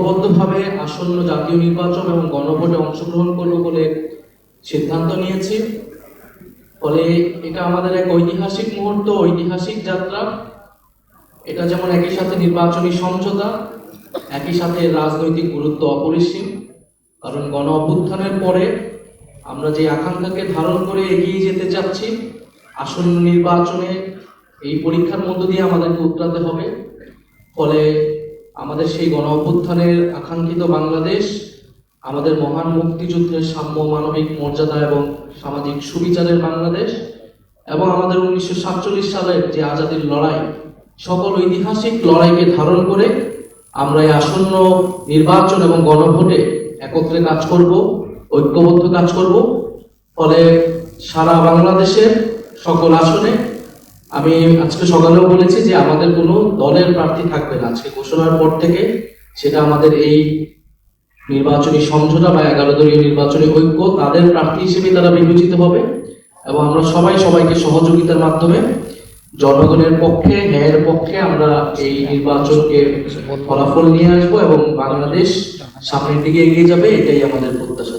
ঐক্যবদ্ধভাবে আসন্ন জাতীয় নির্বাচন এবং গণভোটে অংশগ্রহণ করব বলে সিদ্ধান্ত নিয়েছি। ফলে এটা আমাদের এক ঐতিহাসিক মুহূর্ত, ঐতিহাসিক যাত্রা। এটা যেমন একই সাথে নির্বাচনী সমঝোতা, একই সাথে রাজনৈতিক গুরুত্ব অপরিসীম। কারণ গণ অভ্যুত্থানের পরে আমরা যে আকাঙ্ক্ষাকে ধারণ করে এগিয়ে যেতে চাচ্ছি, আসন্ন নির্বাচনে এই পরীক্ষার মধ্য দিয়ে আমাদেরকে উতরাতে হবে। ফলে আমাদের সেই গণ অভ্যুত্থানের আকাঙ্ক্ষিত বাংলাদেশ, আমাদের মহান মুক্তিযুদ্ধের সাম্য, মানবিক মর্যাদা এবং সামাজিক সুবিচারের বাংলাদেশ, এবং আমাদের 1947 সালের যে আজাদীর লড়াই, সকল ঐতিহাসিক লড়াইকে ধারণ করে আমরা এই আসন্ন নির্বাচন এবং গণভোটে একত্রে কাজ করব, ঐক্যবদ্ধ কাজ করব। ফলে সারা বাংলাদেশের সকল আসনে, আমি আজকে সকালেও বলেছি যে আমাদের কোনো দলের প্রার্থী থাকবে না আজকে ঘোষণার পর থেকে। সেটা আমাদের এই নির্বাচনী সমঝোতা বা 11 দলীয় নির্বাচনী ঐক্য, তাদের প্রার্থী হিসেবে তারা বিবেচিত হবে। এবং আমরা সবাইকে সহযোগিতার মাধ্যমে জনগণের পক্ষে, ন্যায়ের পক্ষে আমরা এই নির্বাচনকে ফলাফল নিয়ে আসবো এবং বাংলাদেশ সামনের দিকে এগিয়ে যাবে, এটাই আমাদের প্রত্যাশা।